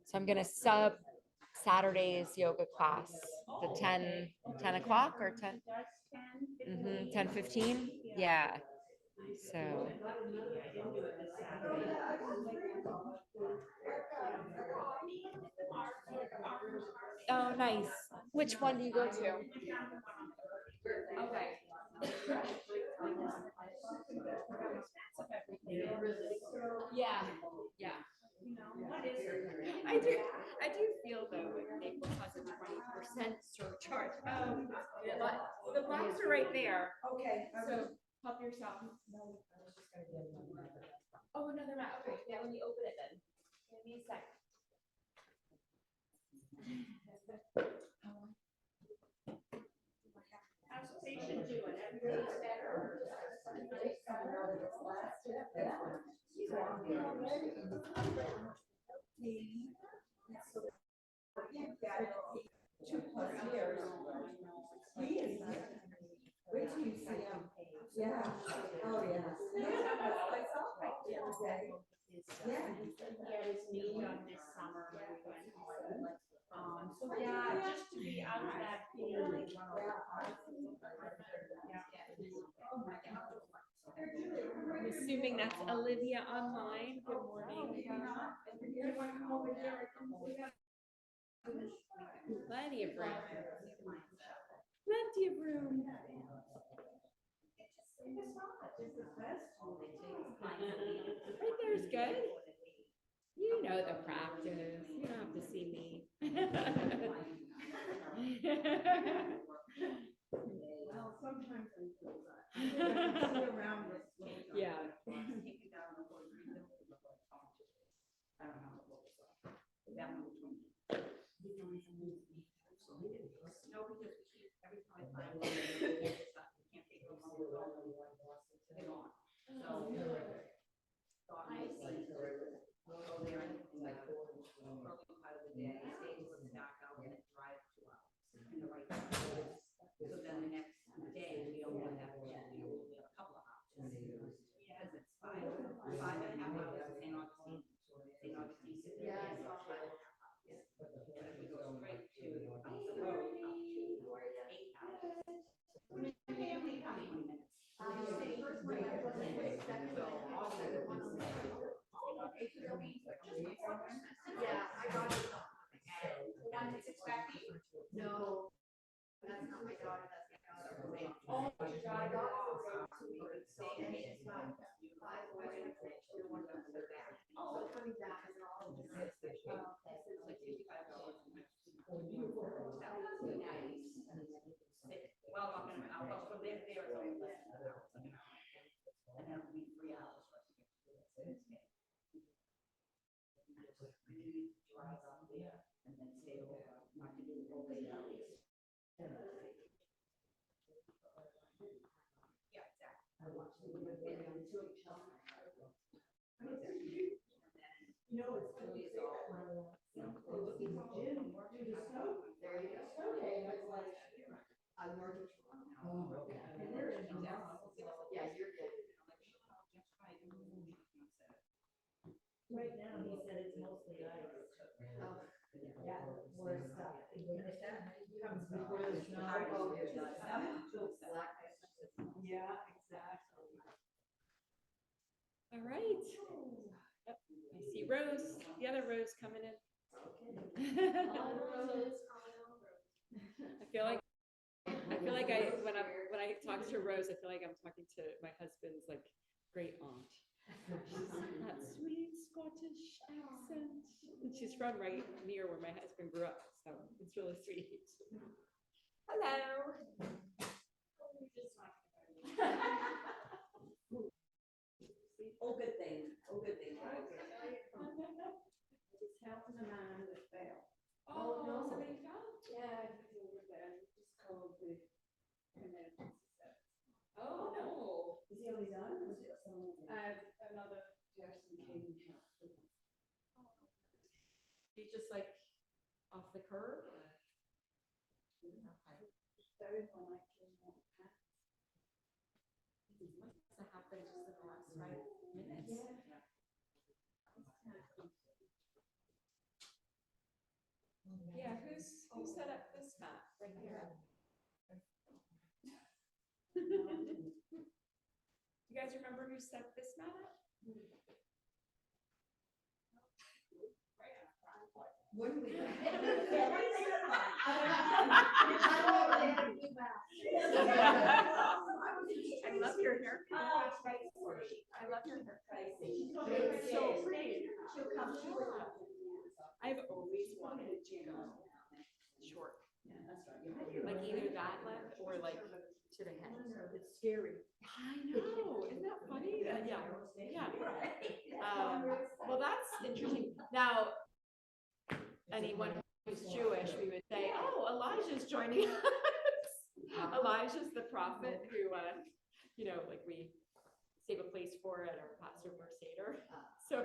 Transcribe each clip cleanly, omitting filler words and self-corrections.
So I'm gonna sub Saturday's yoga class, the 10 o'clock or 10, 10:15. Yeah. So. Oh, nice. Which one do you go to? Okay. Yeah, yeah. I do feel though like Naples has a 20% surcharge. The blocks are right there. Okay. So help yourself. Oh, another map. Okay, yeah, let me open it then. Give me a sec. How's the patient doing? Everybody's better? Two plus years. He is. Wait till you see him. Yeah. Oh, yeah. I saw him the other day. Yeah. He had his knee done this summer when we went home. So yeah, just to be out of that feeling. I'm assuming that's Olivia online. Good morning. Plenty of room. Plenty of room. Right there's good. You know the practice. You don't have to see me. Well, sometimes I feel that. Around this. Yeah. No, because every time I find one, can't take them all along. They're gone. So I see. We'll go there and like early part of the day, stay till it's dark out and then drive 2 hours in the right time. So then the next day, we don't want to have a couple of options. Because it's 5.5 and a half hours to St. Augustine. St. Augustine is there. Yeah, it's 5.5 hours. And if we go straight to up the road, up to 8 hours. Family coming 20 minutes. Yeah, I got it. One is expecting? No, that's not my daughter, that's my daughter. Oh, my God, I got it. It's not. Oh, coming back is all. It's like $55. Well, I'm gonna, I'll go there, it's only less than an hour, and that'll be 3 hours for us to get to it. Drive up there and then stay over, not to do over 8 hours. Yeah, exactly. I want to live there until each other. You know, it's funny. In the gym, do the snow. There you go. Okay, it's like. North of Toronto. Oh, okay. And we're in the. Yeah, you're good. Right now, he said it's mostly ice. Oh. Yeah, worse stuff. If that comes before the snow. Oh, it does. Yeah, exactly. All right. Yep. I see Rose, the other Rose coming in. I feel like when I talk to Rose, I feel like I'm talking to my husband's like great aunt. That sweet Scottish accent. And she's from right near where my husband grew up, so it's really sweet. Hello. Oh, good thing. Oh, good thing. It's helping a man with bail. Oh, no, somebody fell? Yeah, he's over there. Just called the emergency service. Oh, no. Is he only done? Or is it someone? Another person came and helped him. be just like off the curb or? What's happened just in the last 5 minutes? Yeah, who set up this map right here? You guys remember who set this map up? Wouldn't we? I love your haircut. I love your haircut. It's so pretty. I've always wanted to go short. Like either that length or like to the head. It's scary. I know, isn't that funny? Yeah, yeah. Well, that's interesting. Now, anyone who's Jewish, we would say, oh, Elijah's joining us. Elijah's the prophet who, like we save a place for at our Passover Seder. So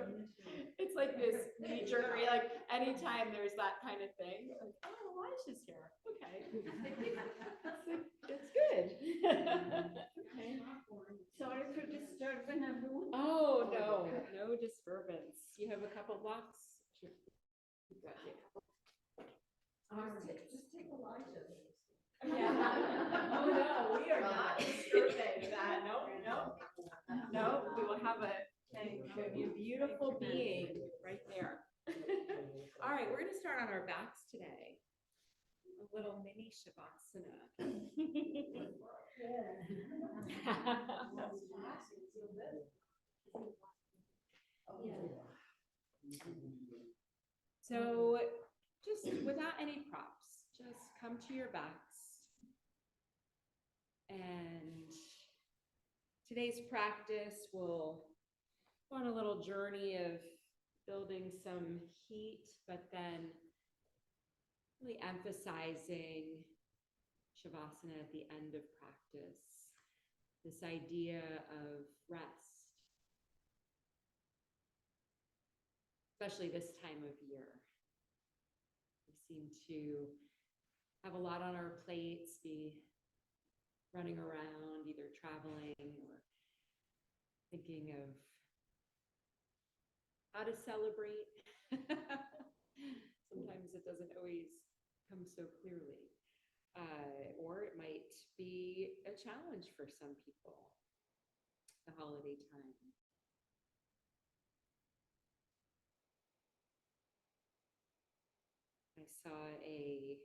it's like this knee-jerk, like anytime there's that kind of thing, like, oh, Elijah's here. Okay. It's good. Okay. Sorry for disturbing everyone. Oh, no disturbance. You have a couple blocks. Sure. You've got a couple. Just take Elijah. Yeah. Oh, no, we are not disturbing that. No, we will have a beautiful being right there. All right, we're going to start on our backs today. A little mini Shavasana. So just without any props, just come to your backs. And today's practice will go on a little journey of building some heat, but then really emphasizing Shavasana at the end of practice, this idea of rest, especially this time of year. We seem to have a lot on our plates, be running around, either traveling or thinking of how to celebrate. Sometimes it doesn't always come so clearly. Or it might be a challenge for some people, the holiday time. I saw a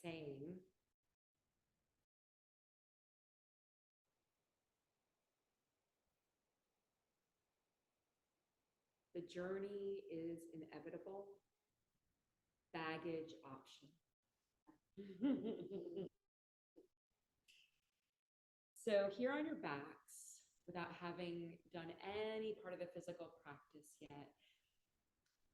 saying. The journey is inevitable, baggage optional. So here on your backs, without having done any part of the physical practice yet,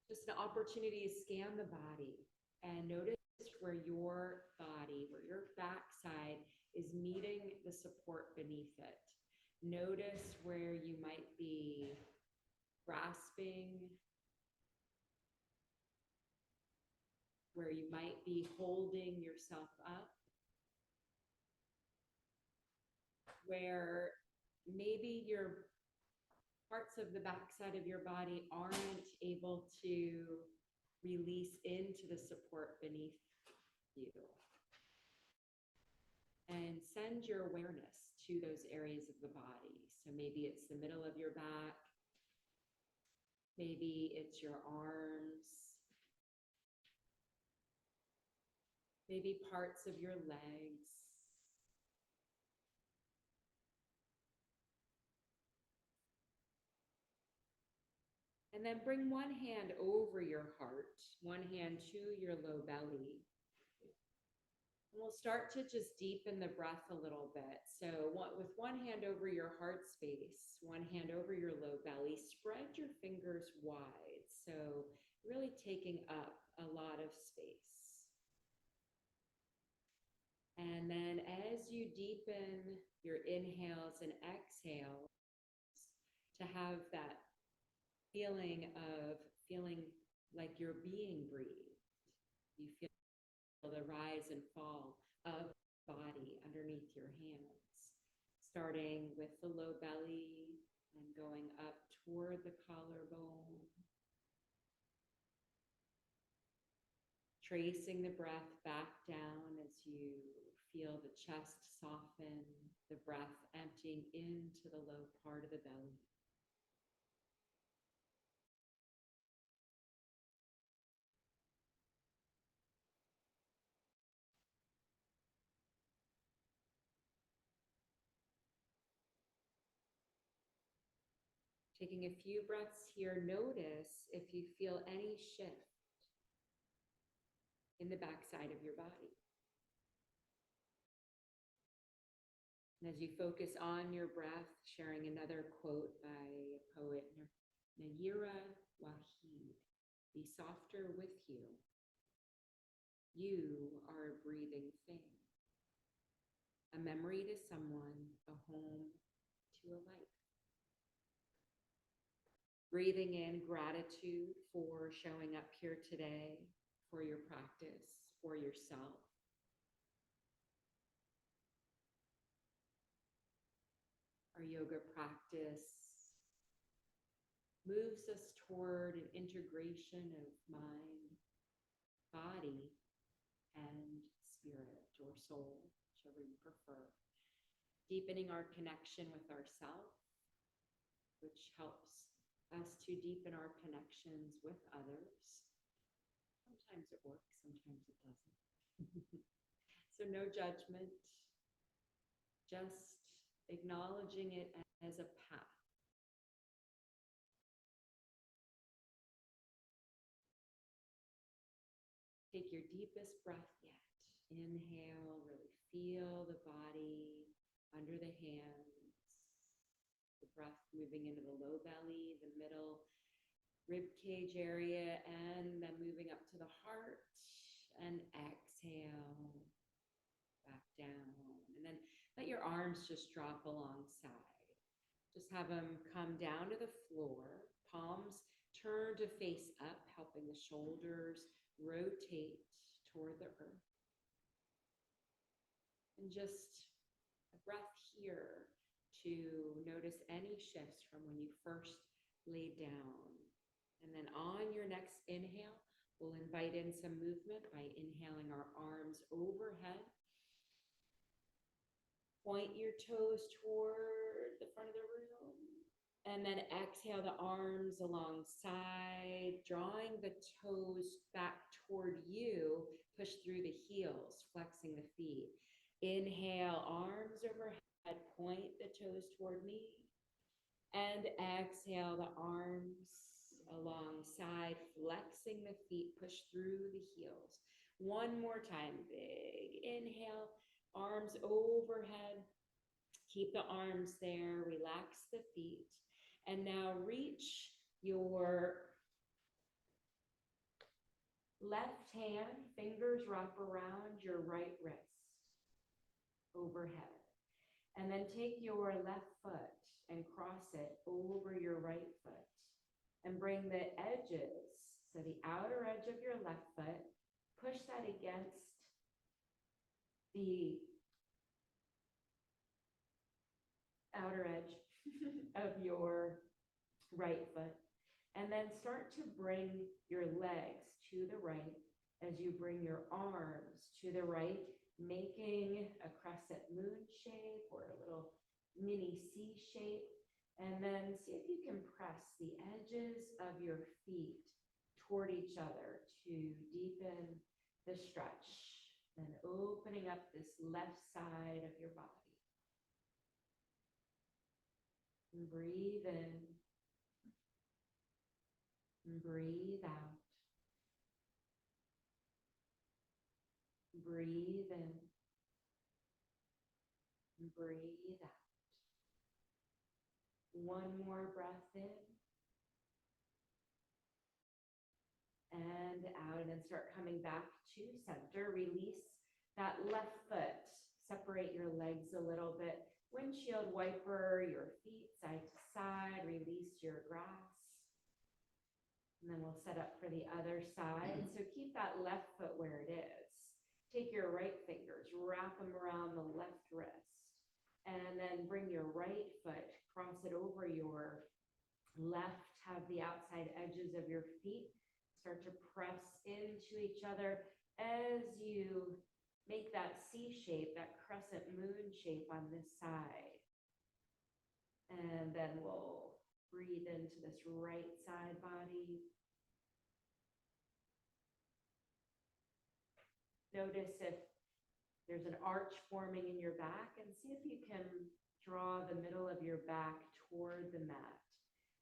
just an opportunity to scan the body and notice where your body, where your backside is meeting the support beneath it. Notice where you might be grasping, where you might be holding yourself up, where maybe your parts of the backside of your body aren't able to release into the support beneath you. And send your awareness to those areas of the body. So maybe it's the middle of your back, maybe it's your arms, maybe parts of your legs. And then bring one hand over your heart, one hand to your low belly. And we'll start to just deepen the breath a little bit. So with one hand over your heart space, one hand over your low belly, spread your fingers wide. So really taking up a lot of space. And then as you deepen your inhales and exhales, to have that feeling like you're being breathed. You feel the rise and fall of body underneath your hands, starting with the low belly and going up toward the collarbone. Tracing the breath back down as you feel the chest soften, the breath emptying into the low part of the belly. Taking a few breaths here, notice if you feel any shift in the backside of your body. And as you focus on your breath, sharing another quote by poet Nayira Wahid, "Be softer with you. You are a breathing thing, a memory to someone, a home to a life." Breathing in gratitude for showing up here today, for your practice, for yourself. Our yoga practice moves us toward an integration of mind, body, and spirit or soul, whichever you prefer. Deepening our connection with ourselves, which helps us to deepen our connections with others. Sometimes it works, sometimes it doesn't. So no judgment, just acknowledging it as a path. Take your deepest breath yet. Inhale, really feel the body under the hands, the breath moving into the low belly, the middle rib cage area, and then moving up to the heart. And exhale, back down. And then let your arms just drop alongside. Just have them come down to the floor, palms turn to face up, helping the shoulders rotate toward the earth. And just a breath here to notice any shifts from when you first laid down. And then on your next inhale, we'll invite in some movement by inhaling our arms overhead. Point your toes toward the front of the room. And then exhale the arms alongside, drawing the toes back toward you. Push through the heels, flexing the feet. Inhale, arms overhead, point the toes toward me. And exhale the arms alongside, flexing the feet, push through the heels. One more time, big inhale, arms overhead, keep the arms there, relax the feet, and now reach your left hand, fingers wrap around your right wrist, overhead, and then take your left foot and cross it over your right foot. And bring the edges, so the outer edge of your left foot, push that against the outer edge of your right foot. And then start to bring your legs to the right as you bring your arms to the right, making a crescent moon shape or a little mini C shape. And then see if you can press the edges of your feet toward each other to deepen the stretch. Then opening up this left side of your body. And breathe in. And breathe out. Breathe in. And breathe out. One more breath in and out, and then start coming back to center. Release that left foot. Separate your legs a little bit. windshield wiper your feet side to side, release your grass. And then we'll set up for the other side. So keep that left foot where it is. Take your right fingers, wrap them around the left wrist, and then bring your right foot, cross it over your left, have the outside edges of your feet start to press into each other as you make that C shape, that crescent moon shape on this side. And then we'll breathe into this right side body. Notice if there's an arch forming in your back, and see if you can draw the middle of your back toward the mat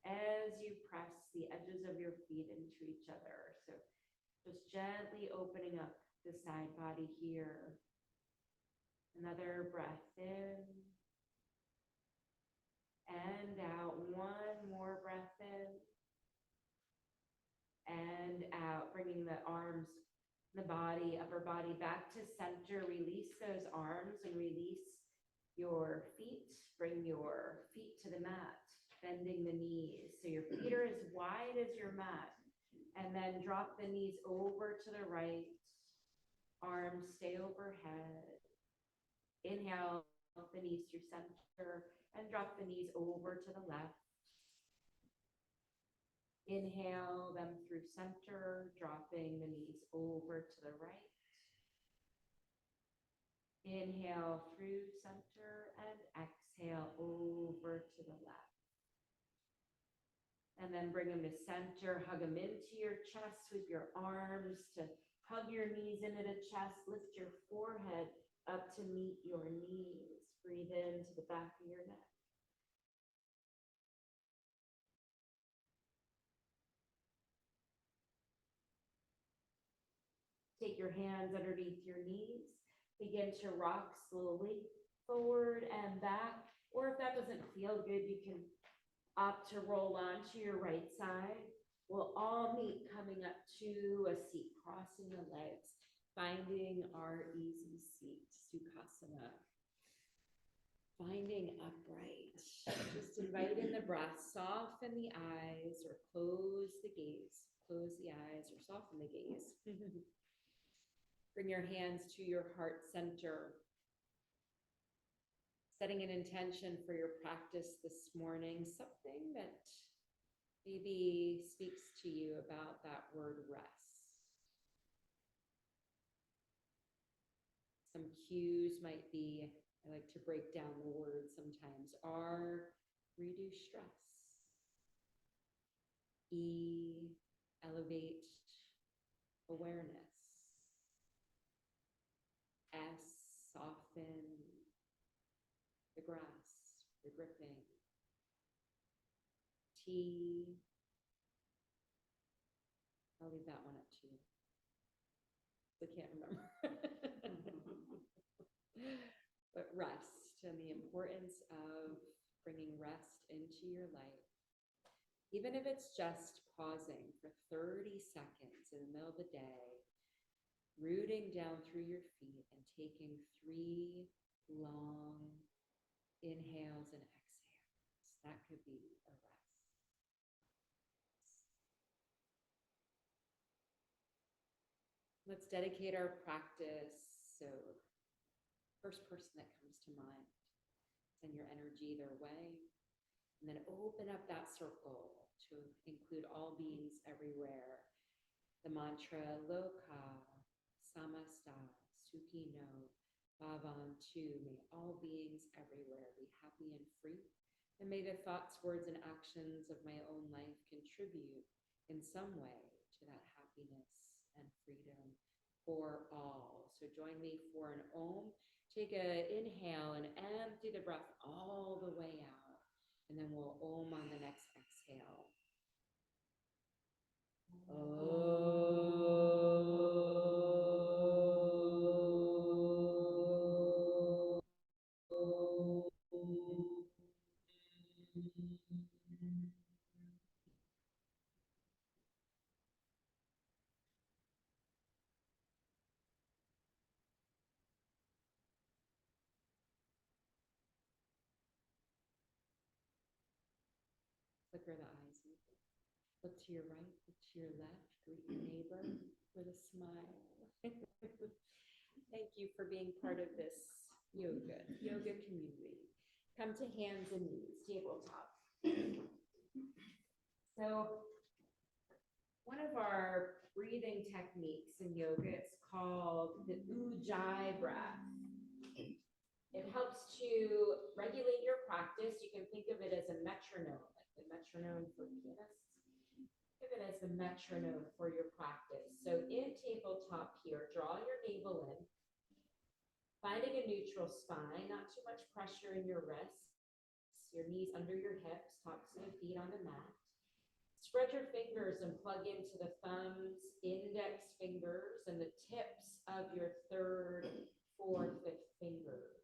as you press the edges of your feet into each other. So just gently opening up the side body here. Another breath in and out. One more breath in and out, bringing the arms, the body, upper body back to center. Release those arms and release your feet. Bring your feet to the mat, bending the knees. So your feet are as wide as your mat. And then drop the knees over to the right. Arms stay overhead. Inhale, the knees through center, and drop the knees over to the left. Inhale them through center, dropping the knees over to the right. Inhale through center and exhale over to the left. And then bring them to center, hug them into your chest with your arms to hug your knees into the chest. Lift your forehead up to meet your knees. Breathe into the back of your neck. Take your hands underneath your knees. Begin to rock slowly forward and back. Or if that doesn't feel good, you can opt to roll onto your right side. We'll all meet coming up to a seat, crossing the legs, finding our easy seat, Sukhasana. Finding upright. Just invite in the breath, soften the eyes or close the gaze. Close the eyes or soften the gaze. Bring your hands to your heart center. Setting an intention for your practice this morning, something that maybe speaks to you about that word rest. Some cues might be, I like to break down the word sometimes, R, reduce stress. E, elevate awareness. S, soften the grasp, the gripping. T, I'll leave that one up to you. I can't remember. But rest and the importance of bringing rest into your life. Even if it's just pausing for 30 seconds in the middle of the day, rooting down through your feet and taking 3 long inhales and exhales. That could be a rest. Let's dedicate our practice. So, first person that comes to mind, send your energy their way, and then open up that circle to include all beings everywhere. The mantra, Loka Samasta Sukhino Bhavantu. May all beings everywhere be happy and free. And may the thoughts, words, and actions of my own life contribute in some way to that happiness and freedom for all. So join me for an Om. Take an inhale and empty the breath all the way out. And then we'll Om on the next exhale. where the eyes meet. Look to your right, look to your left, greet your neighbor with a smile. Thank you for being part of this yoga community. Come to hands and knees, tabletop. So one of our breathing techniques in yoga, it's called the Ujjayi breath. It helps to regulate your practice. You can think of it as a metronome, like the metronome for pianists. Think of it as the metronome for your practice. So in tabletop here, draw your navel in, finding a neutral spine, not too much pressure in your wrists, your knees under your hips, tops of the feet on the mat. Spread your fingers and plug into the thumbs, index fingers, and the tips of your third, fourth, fifth fingers.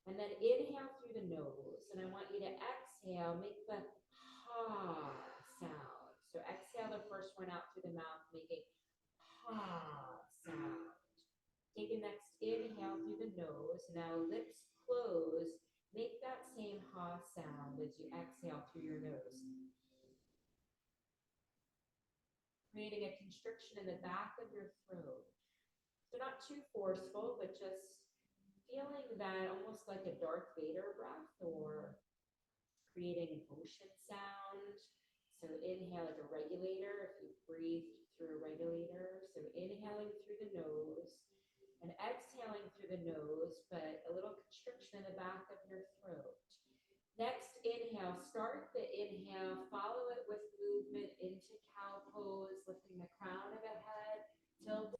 And then inhale through the nose, and I want you to exhale, make the ha sound. So exhale the first one out through the mouth, making ha sound. Take a next inhale through the nose. Now lips close. Make that same ha sound as you exhale through your nose. Creating a constriction in the back of your throat. So not too forceful, but just feeling that almost like a Darth Vader breath, or creating an ocean sound. So inhale like a regulator, if you breathe through a regulator. So inhaling through the nose and exhaling through the nose, but a little constriction in the back of your throat. Next inhale, start the inhale, follow it with movement into cow pose, lifting the crown of the head, tilting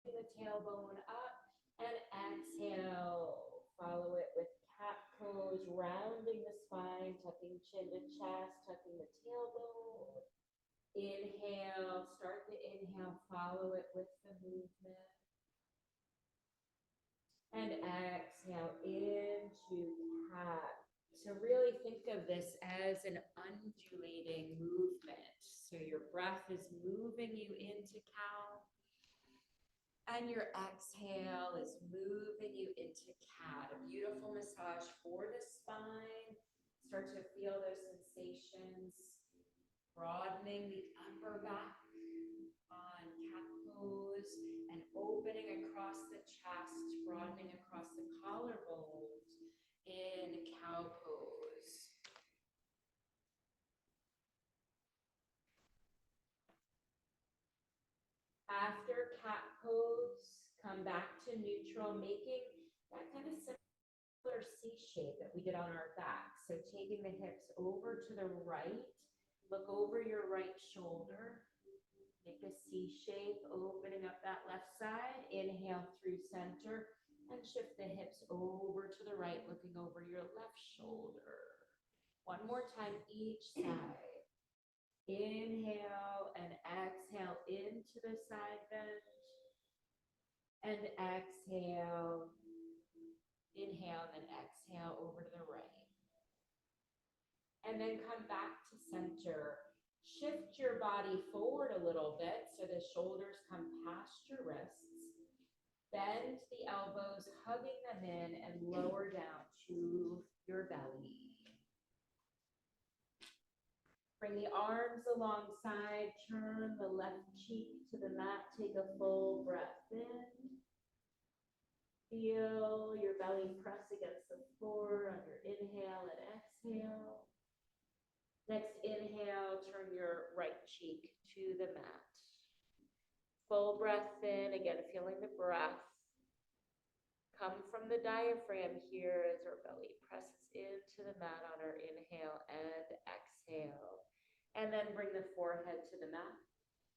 the tailbone up, and exhale. Follow it with cat pose, rounding the spine, tucking chin to chest, tucking the tailbone. Inhale, start the inhale, follow it with the movement. And exhale into cat. So really think of this as an undulating movement. So your breath is moving you into cow, and your exhale is moving you into cat. A beautiful massage for the spine. Start to feel those sensations, broadening the upper back on cat pose and opening across the chest, broadening across the collarbones in cow pose. After cat pose, come back to neutral, making that kind of similar C shape that we did on our back. So taking the hips over to the right, look over your right shoulder, make a C shape, opening up that left side, inhale through center, and shift the hips over to the right, looking over your left shoulder. One more time each side. Inhale and exhale into the side bend. And exhale. Inhale and exhale over to the right. And then come back to center. Shift your body forward a little bit so the shoulders come past your wrists. Bend the elbows, hugging them in, and lower down to your belly. Bring the arms alongside, turn the left cheek to the mat, take a full breath in. Feel your belly press against the floor on your inhale and exhale. Next inhale, turn your right cheek to the mat. Full breath in, again, feeling the breath come from the diaphragm here as our belly presses into the mat on our inhale and exhale. And then bring the forehead to the mat.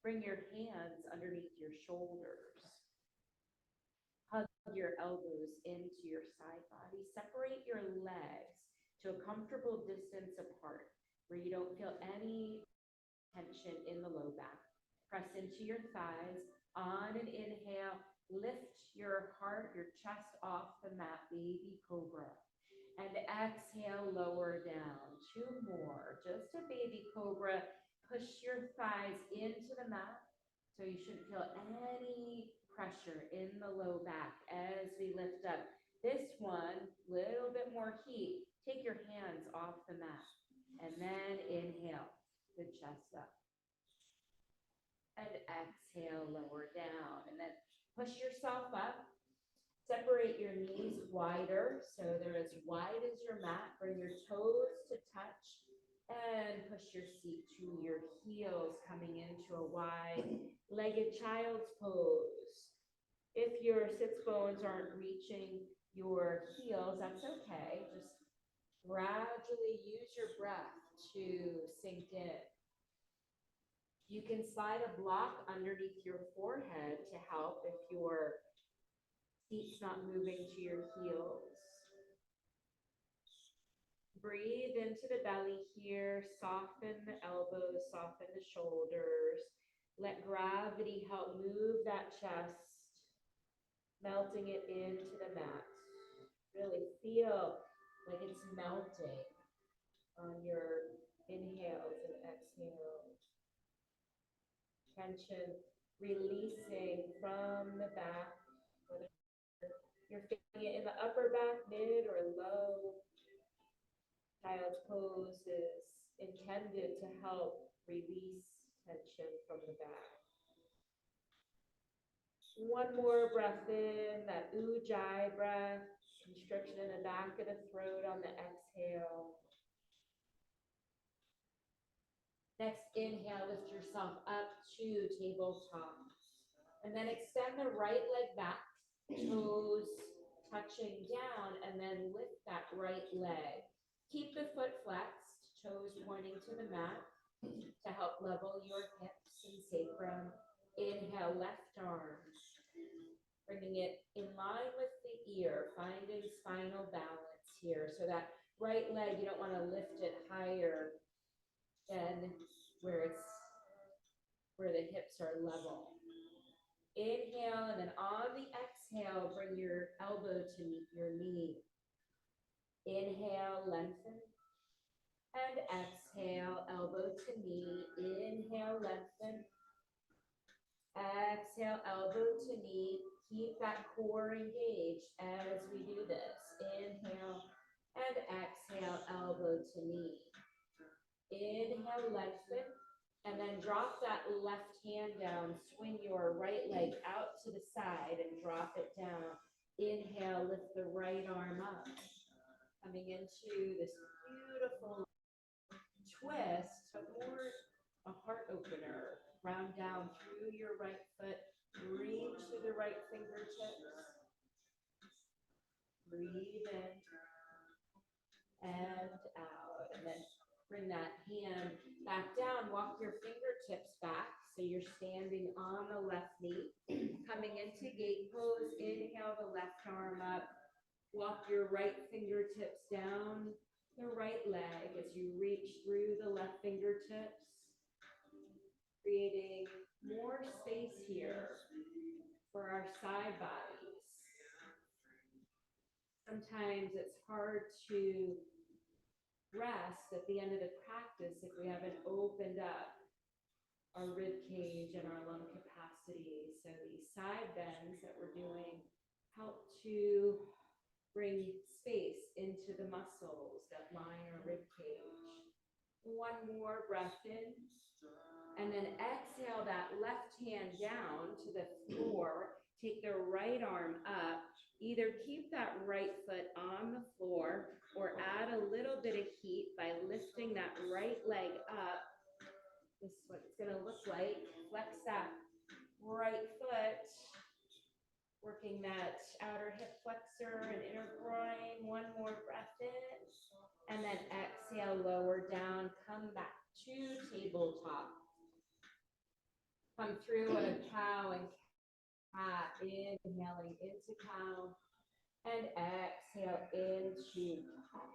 Bring your hands underneath your shoulders. Hug your elbows into your side body. Separate your legs to a comfortable distance apart where you don't feel any tension in the low back. Press into your thighs. On an inhale, lift your heart, your chest off the mat, baby cobra. And exhale, lower down. 2 more. Just a baby cobra. Push your thighs into the mat so you shouldn't feel any pressure in the low back as we lift up. This one, little bit more heat. Take your hands off the mat And then inhale, the chest up. And exhale, lower down. And then push yourself up. Separate your knees wider, so they're as wide as your mat. Bring your toes to touch and push your seat to your heels, coming into a wide-legged child's pose. If your sits bones aren't reaching your heels, that's okay. Just gradually use your breath to sink in. You can slide a block underneath your forehead to help if your feet's not moving to your heels. Breathe into the belly here, soften the elbows, soften the shoulders. Let gravity help move that chest, melting it into the mat. Really feel like it's melting on your inhales and exhales. Tension releasing from the back. You're feeling it in the upper back, mid or low. Child's pose is intended to help release tension from the back. One more breath in, that ujjayi breath, constriction in the back of the throat on the exhale. Next inhale, lift yourself up to tabletop. And then extend the right leg back, toes touching down, and then lift that right leg. Keep the foot flexed, toes pointing to the mat to help level your hips and sacrum. Inhale, left arm, bringing it in line with the ear, finding spinal balance here. So that right leg, you don't want to lift it higher than where the hips are level. Inhale, and then on the exhale, bring your elbow to meet your knee. Inhale, lengthen. And exhale, elbow to knee. Inhale, lengthen. Exhale, elbow to knee. Keep that core engaged as we do this. Inhale and exhale, elbow to knee. Inhale, lengthen. And then drop that left hand down. Swing your right leg out to the side and drop it down. Inhale, lift the right arm up. Coming into this beautiful twist, but more a heart opener. Round down through your right foot. Reach to the right fingertips. Breathe in and out. And then bring that hand back down. Walk your fingertips back so you're standing on the left knee. Coming into gate pose. Inhale the left arm up. Walk your right fingertips down the right leg as you reach through the left fingertips. Creating more space here for our side bodies. Sometimes it's hard to rest at the end of the practice if we haven't opened up our rib cage and our lung capacity. So these side bends that we're doing help to bring space into the muscles that line our rib cage. One more breath in. And then exhale that left hand down to the floor. Take the right arm up. Either keep that right foot on the floor or add a little bit of heat by lifting that right leg up. This is what it's going to look like. Flex that right foot. Working that outer hip flexor and inner groin. One more breath in. And then exhale, lower down. Come back to tabletop. Come through on a cow and cat. Inhaling into cow. And exhale into cat.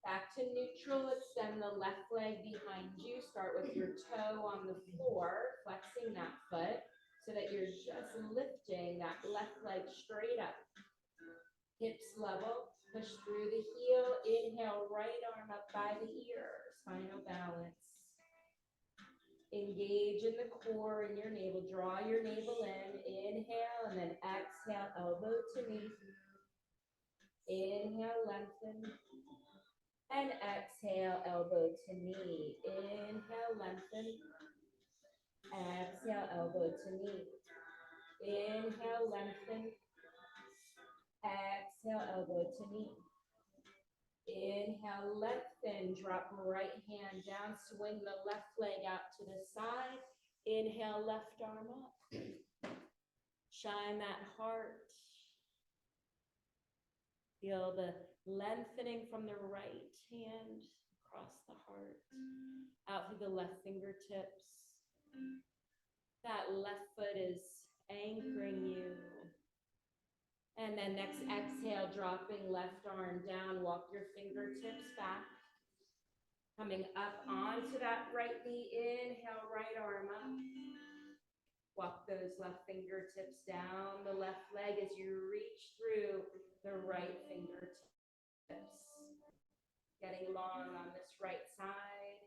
Back to neutral. Extend the left leg behind you. Start with your toe on the floor. Flexing that foot so that you're just lifting that left leg straight up. Hips level. Push through the heel. Inhale, right arm up by the ear. Spinal balance. Engage in the core in your navel. Draw your navel in. Inhale and then exhale, elbow to knee. Inhale, lengthen. And exhale, elbow to knee. Inhale, lengthen. Exhale, elbow to knee. Inhale, lengthen. Exhale, elbow to knee. Inhale, lengthen, drop right hand down, swing the left leg out to the side. Inhale, left arm up. Shine that heart. Feel the lengthening from the right hand across the heart, out through the left fingertips. That left foot is anchoring you. And then next exhale, dropping left arm down, walk your fingertips back. Coming up onto that right knee, inhale, right arm up. Walk those left fingertips down the left leg as you reach through the right fingertips. Getting long on this right side.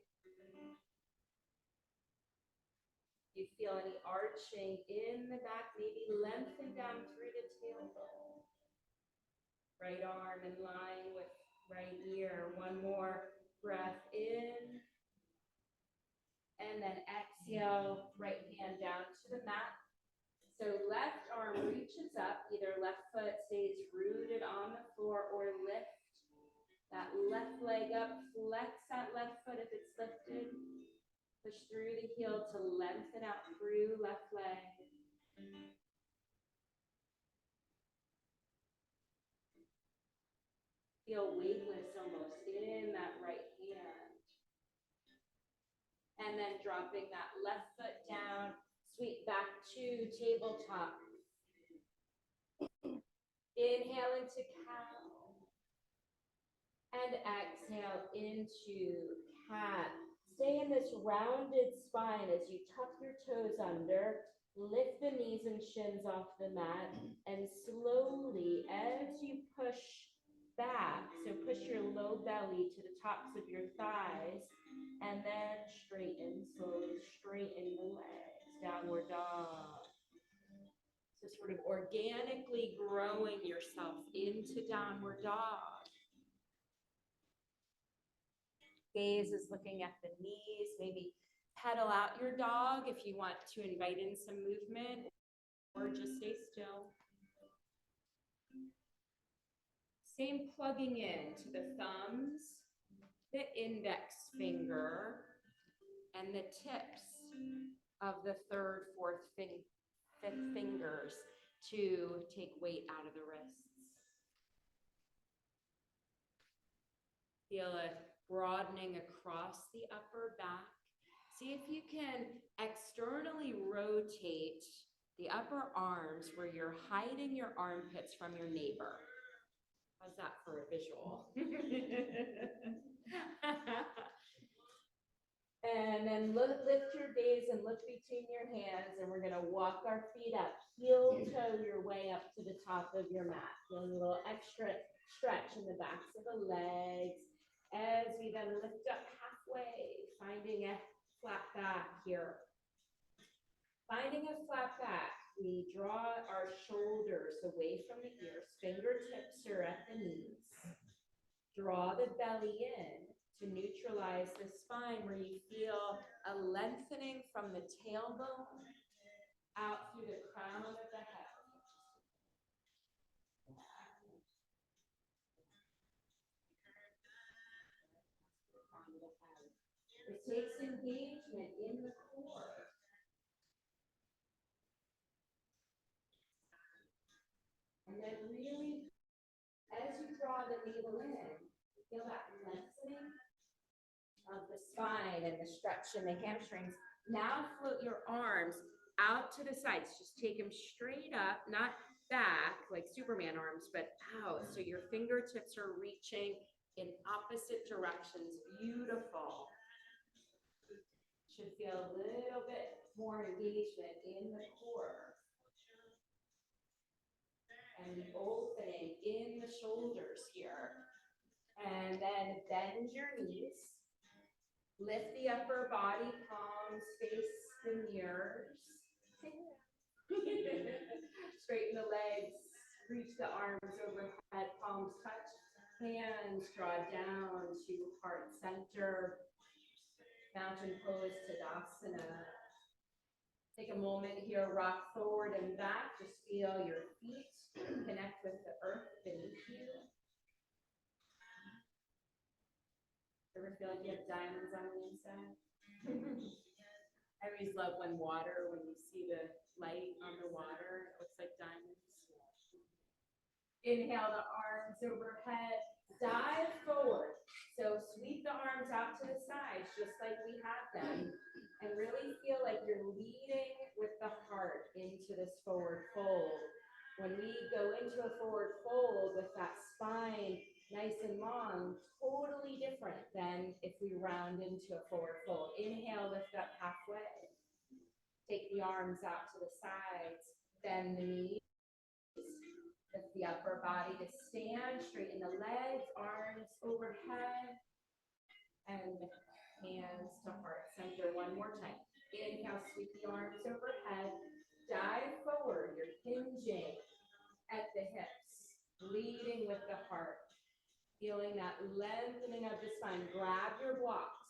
You feel any arching in the back, maybe lengthen down through the tailbone. Right arm in line with right ear. One more breath in. And then exhale, right hand down to the mat. So left arm reaches up, either left foot stays rooted on the floor or lift that left leg up, flex that left foot if it's lifted. Push through the heel to lengthen out through left leg. Feel weightless almost in that right hand. And then dropping that left foot down, sweep back to tabletop. Inhale into cow. And exhale into cat. Stay in this rounded spine as you tuck your toes under, lift the knees and shins off the mat, and slowly, as you push back, so push your low belly to the tops of your thighs, and then straighten, slowly straighten the legs, downward dog. So sort of organically growing yourself into downward dog. Gaze is looking at the knees, maybe pedal out your dog if you want to invite in some movement, or just stay still. Same plugging in to the thumbs, the index finger, and the tips of the third, fourth, fifth fingers to take weight out of the wrists. Feel a broadening across the upper back. See if you can externally rotate the upper arms where you're hiding your armpits from your neighbor. How's that for a visual? And then lift your gaze and look between your hands, and we're gonna walk our feet up, heel toe your way up to the top of your mat. Feel a little extra stretch in the backs of the legs. As we then lift up halfway, finding a flat back here. Finding a flat back, we draw our shoulders away from the ears, fingertips are at the knees. Draw the belly in to neutralize the spine where you feel a lengthening from the tailbone out through the crown of the head. It takes engagement in the core. And then really, as you draw the navel in, feel that lengthening of the spine and the stretch in the hamstrings. Now float your arms out to the sides. Just take them straight up, not back like Superman arms, but out. So your fingertips are reaching in opposite directions. Beautiful. Should feel a little bit more engagement in the core. And the opening in the shoulders here. And then bend your knees. Lift the upper body, palms face the mirrors. Straighten the legs, reach the arms overhead, palms touch. Hands draw down to heart center, mountain pose, Tadasana. Take a moment here, rock forward and back, just feel your feet connect with the earth beneath you. Ever feel like you have diamonds on the inside? I always love when you see the light on the water, it looks like diamonds. Inhale the arms overhead, dive forward. So sweep the arms out to the sides, just like we have them, and really feel like you're leading with the heart into this forward fold. When we go into a forward fold with that spine nice and long, totally different than if we round into a forward fold. Inhale, lift up halfway. Take the arms out to the sides, bend the knees. Lift the upper body to stand, straighten the legs, arms overhead, and hands to heart center. One more time. Inhale, sweep the arms overhead, dive forward. You're hinging at the hips, leading with the heart. Feeling that lengthening of the spine. Grab your blocks,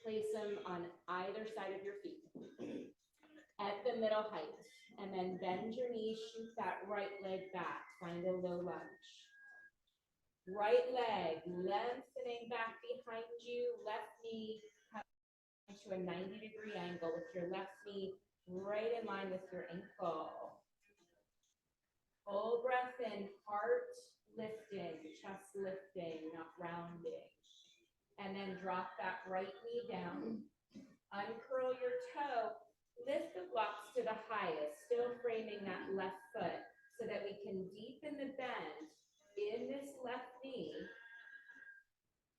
place them on either side of your feet at the middle height. And then bend your knees, shoot that right leg back, find a low lunge. Right leg lengthening back behind you, left knee coming to a 90-degree angle with your left knee right in line with your ankle. Full breath in, heart lifting, chest lifting, not rounding. And then drop that right knee down, uncurl your toe. Lift the blocks to the highest, still framing that left foot so that we can deepen the bend in this left knee,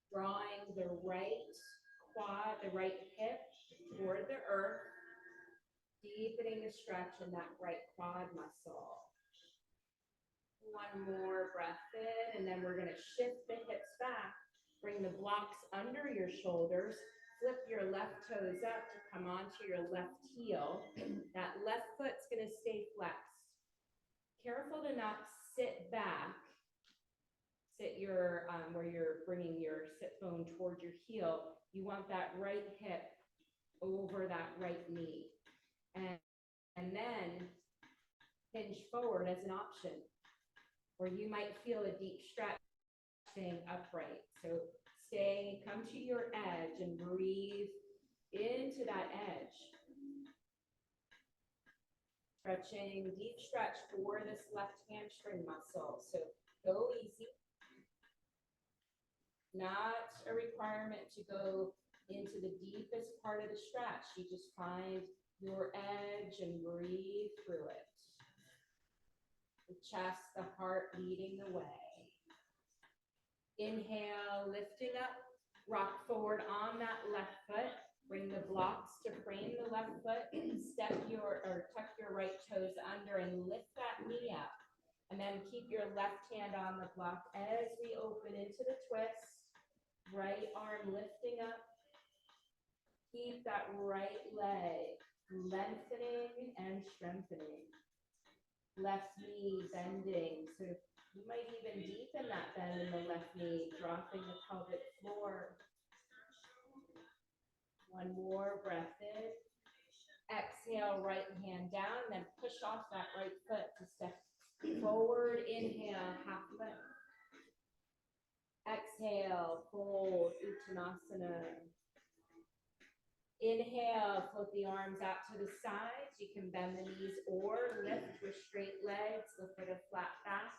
drawing the right quad, the right hip toward the earth, deepening the stretch in that right quad muscle. One more breath in, and then we're going to shift the hips back, bring the blocks under your shoulders. Flip your left toes up to come onto your left heel. That left foot's going to stay flexed. Careful to not sit back. Sit your, where you're bringing your sit bone toward your heel. You want that right hip over that right knee. And then hinge forward as an option, where you might feel a deep stretch staying upright. So come to your edge and breathe into that edge. Stretching, deep stretch for this left hamstring muscle. So go easy. Not a requirement to go into the deepest part of the stretch. You just find your edge and breathe through it. The chest, the heart leading the way. Inhale, lifting up, rock forward on that left foot. Bring the blocks to frame the left foot. Tuck your right toes under and lift that knee up. And then keep your left hand on the block as we open into the twist. Right arm lifting up. Keep that right leg lengthening and strengthening. Left knee bending. So you might even deepen that bend in the left knee, dropping the pelvic floor. One more breath in. Exhale, right hand down, then push off that right foot to step forward. Inhale, half lift. Exhale, fold, Uttanasana. Inhale, float the arms out to the sides. You can bend the knees or lift with straight legs, lift with a flat back.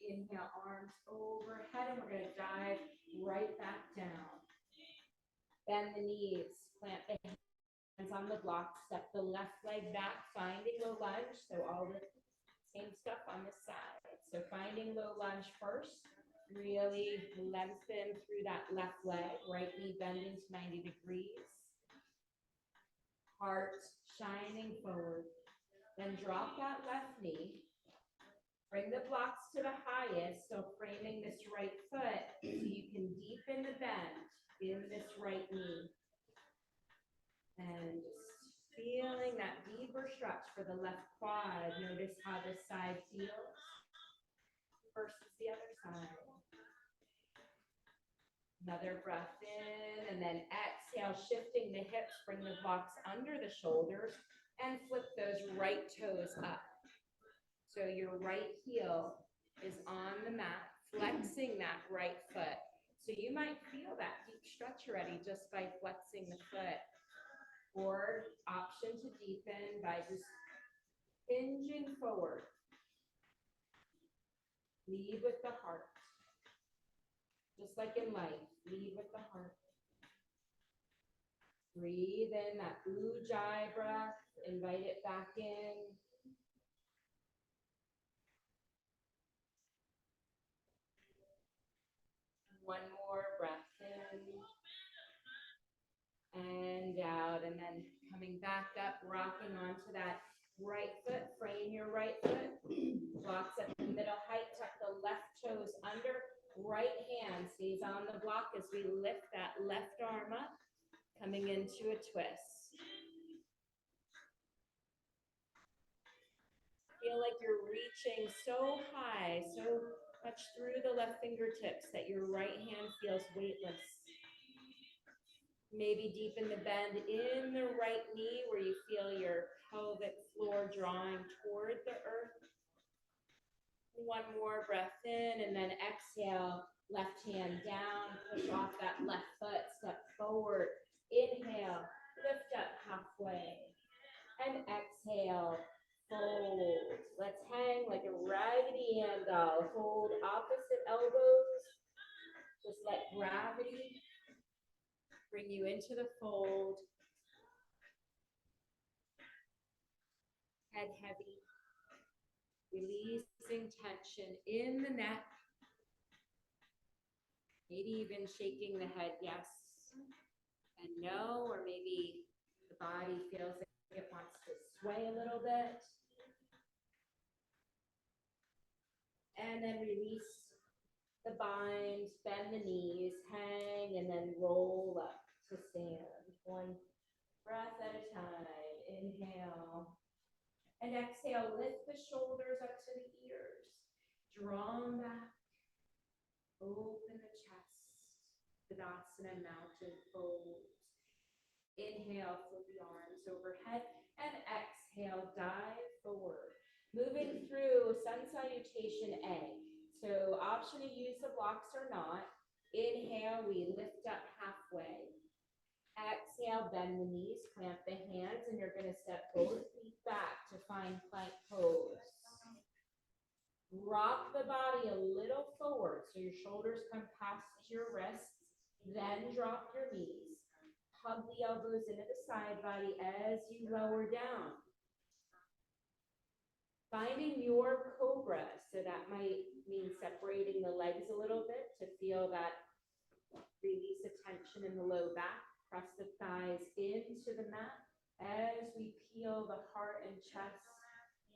Inhale, arms overhead, and we're going to dive right back down. Bend the knees, plant the hands on the block, step the left leg back, finding low lunge. So all the same stuff on this side. So finding low lunge first, really lengthen through that left leg, right knee bending to 90 degrees. Heart shining forward. Then drop that left knee. Bring the blocks to the highest, so framing this right foot so you can deepen the bend in this right knee. And just feeling that deeper stretch for the left quad. Notice how this side feels versus the other side. Another breath in, and then exhale, shifting the hips, bring the blocks under the shoulders, and flip those right toes up. So your right heel is on the mat, flexing that right foot. So you might feel that deep stretch already just by flexing the foot. Or option to deepen by just hinging forward. Lead with the heart. Just like in life, lead with the heart. Breathe in that ujjayi breath, invite it back in. One more breath in. And out, and then coming back up, rocking onto that right foot, frame your right foot, blocks at the middle height, tuck the left toes under, right hand stays on the block as we lift that left arm up, coming into a twist. Feel like you're reaching so high, so much through the left fingertips that your right hand feels weightless. Maybe deepen the bend in the right knee where you feel your pelvic floor drawing toward the earth. One more breath in, and then exhale, left hand down, push off that left foot, step forward. Inhale, lift up halfway, and exhale, fold. Let's hang like a Raggedy Ann doll. Hold opposite elbows. Just let gravity bring you into the fold. Head heavy. Releasing tension in the neck. Maybe even shaking the head yes and no, or maybe the body feels like it wants to sway a little bit. And then release the bind, bend the knees, hang, and then roll up to stand. One breath at a time. Inhale. And exhale, lift the shoulders up to the ears. Draw them back. Open the chest. Tadasana, mountain pose. Inhale, flip the arms overhead. And exhale, dive forward. Moving through sun salutation A. So option to use the blocks or not. Inhale, we lift up halfway. Exhale, bend the knees, clamp the hands, and you're going to step both feet back to find plank pose. Rock the body a little forward so your shoulders come past your wrists, then drop your knees. Hug the elbows into the side body as you lower down. Finding your cobra, so that might mean separating the legs a little bit to feel that release of tension in the low back. Press the thighs into the mat as we peel the heart and chest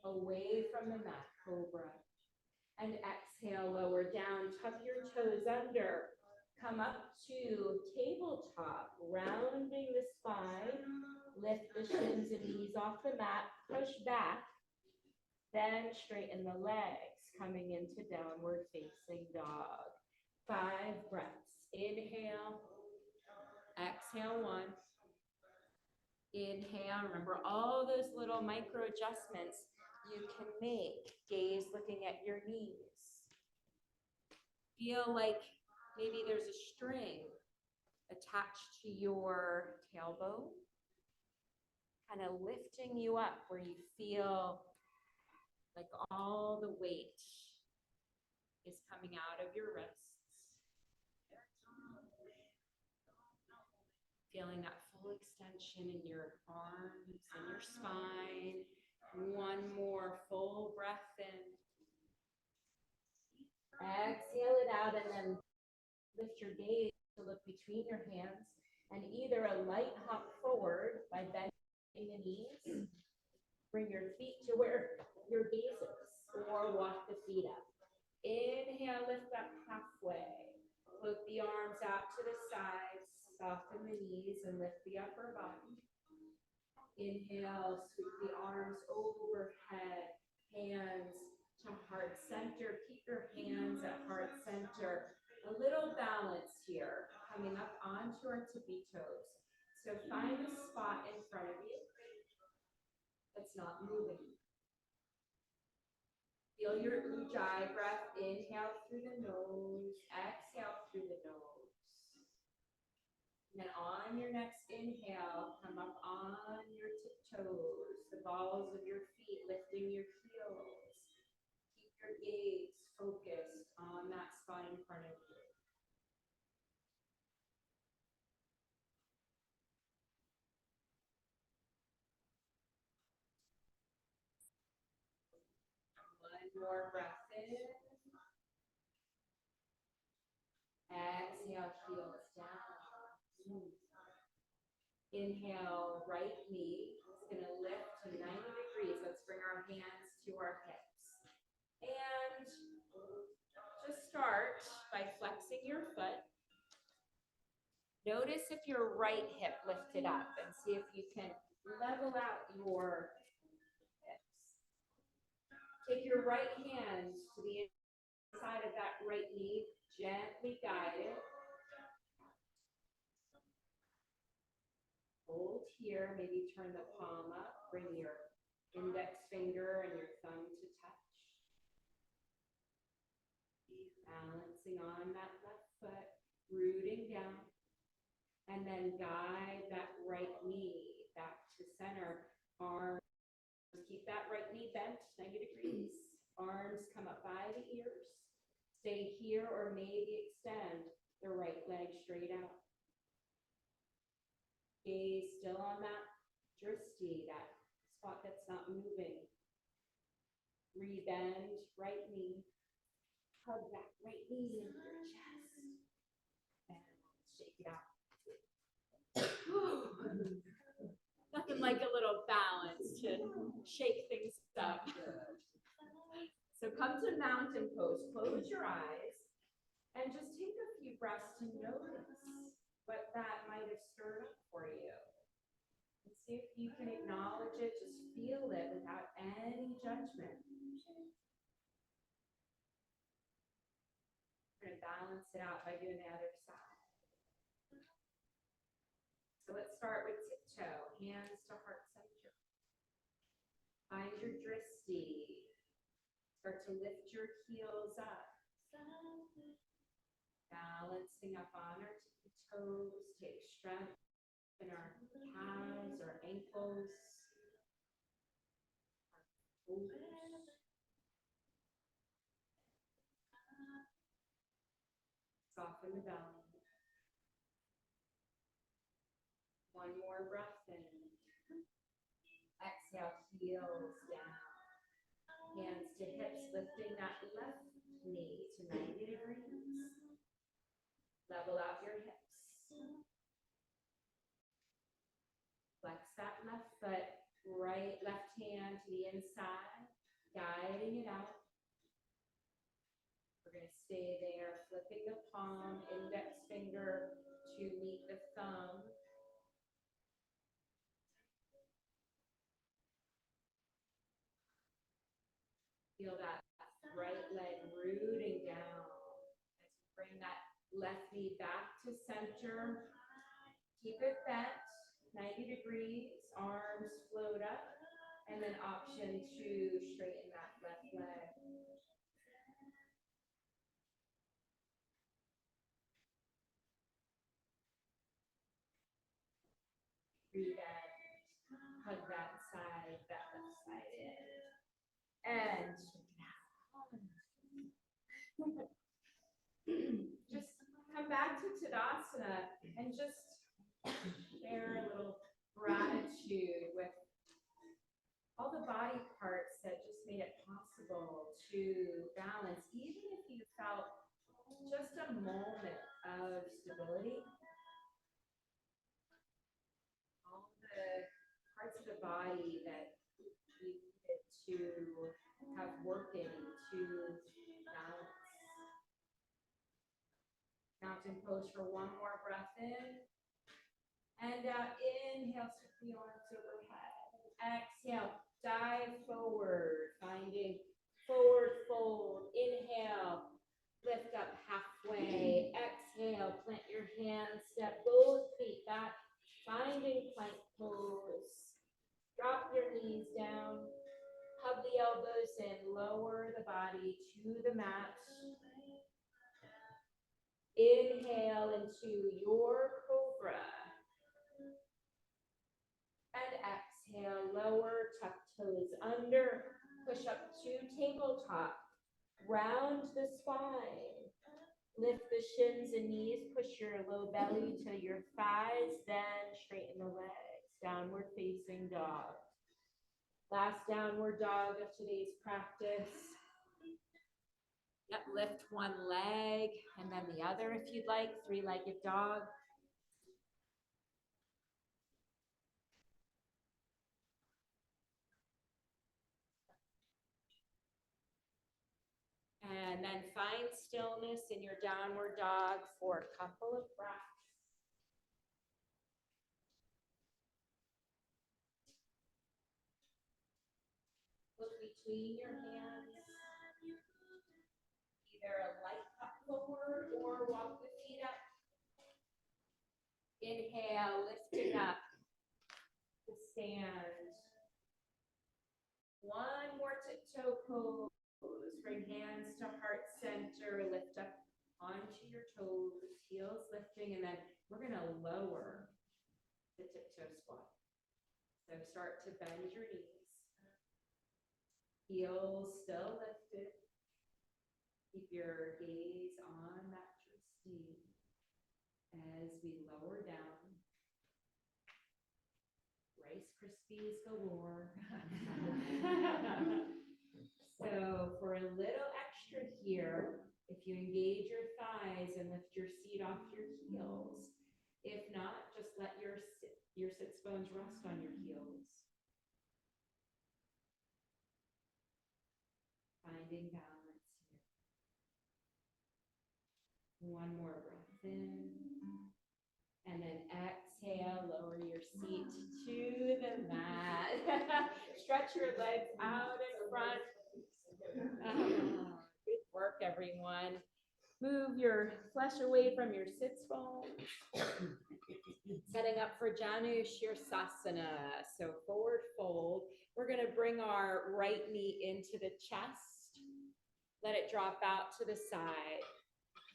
away from the mat, cobra. And exhale, lower down, tuck your toes under. Come up to tabletop, rounding the spine. Lift the shins and knees off the mat, push back. Then straighten the legs, coming into downward facing dog. 5 breaths. Inhale. Exhale, 1. Inhale. Remember all those little micro adjustments you can make. Gaze looking at your knees. Feel like maybe there's a string attached to your tailbone, kind of lifting you up where you feel like all the weight is coming out of your wrists. Feeling that full extension in your arms and your spine. One more full breath in. Exhale it out, and then lift your gaze to look between your hands and either a light hop forward by bending the knees, bring your feet to where your gaze is, or walk the feet up. Inhale, lift up halfway. Float the arms out to the sides. Soften the knees and lift the upper body. Inhale, sweep the arms overhead, hands to heart center. Keep your hands at heart center. A little balance here. So find a spot in front of you that's not moving. Feel your ujjayi breath. Inhale through the nose, exhale through the nose. And then on your next inhale, come up on your tiptoes, the balls of your feet lifting your heels. Keep your gaze focused on that spot in front of you. One more breath in. Exhale, heels down. Inhale, right knee is going to lift to 90 degrees. Let's bring our hands to our hips. And just start by flexing your foot. Notice if your right hip lifted up and see if you can level out your hips. Take your right hand to the inside of that right knee, gently guide it. Hold here, maybe turn the palm up, bring your index finger and your thumb to touch. Balancing on that left foot, rooting down, and then guide that right knee back to center. Arms, keep that right knee bent 90 degrees. Arms come up by the ears. Stay here or maybe extend the right leg straight out. Gaze still on that drishti, that spot that's not moving. Rebend right knee. Hug that right knee into your chest. And shake it out. Nothing like a little balance to shake things up. So come to mountain pose. Close your eyes and just take a few breaths to notice what that might have stirred up for you. And see if you can acknowledge it, just feel it without any judgment. We're going to balance it out by doing the other side. So let's start with tiptoe, hands to heart center. Find your drishti. Start to lift your heels up. Balancing up on our toes, take strength in our calves, our ankles, our toes. Soften the belly. One more breath in. Exhale, heels down. Hands to hips, lifting that left knee to 90 degrees. Level out your hips. Flex that left foot, left hand to the inside, guiding it out. We're going to stay there, flipping the palm, index finger to meet the thumb. Feel that right leg rooting down as you bring that left knee back to center. Keep it bent, 90 degrees, arms float up, and then option to straighten that left leg. Breathe in, hug that side, that left side in. And just come back to Tadasana and just share a little gratitude with all the body parts that just made it possible to balance, even if you felt just a moment of stability. All the parts of the body that you needed to have working to balance. Mountain pose for one more breath in. And inhale, sweep the arms overhead. Exhale, dive forward, finding forward fold. Inhale, lift up halfway. Exhale, plant your hands, step both feet back. Find body to the mat. Inhale into your cobra. And exhale, lower, tuck toes under, push up to tabletop. Round the spine. Lift the shins and knees, push your low belly to your thighs, then straighten the legs. Downward facing dog. Last downward dog of today's practice. Yep, lift one leg and then the other if you'd like, three-legged dog. And then find stillness in your downward dog for a couple of breaths. Look between your hands. Either a light up forward or walk the feet up. Inhale, lifting up to stand. One more tiptoe pose. Bring hands to heart center. Lift up onto your toes, heels lifting, and then we're going to lower the tiptoe squat. So start to bend your knees. Heels still lifted. Keep your gaze on that trustee as we lower down. Rice Krispies galore. So for a little extra here, if you engage your thighs and lift your seat off your heels. If not, just let your sits bones rest on your heels. Finding balance here. One more breath in. And then exhale, lower your seat to the mat. Stretch your legs out in front. Good work, everyone. Move your flesh away from your sits bones. Setting up for Janu Shirsasana. So forward fold. We're going to bring our right knee into the chest. Let it drop out to the side.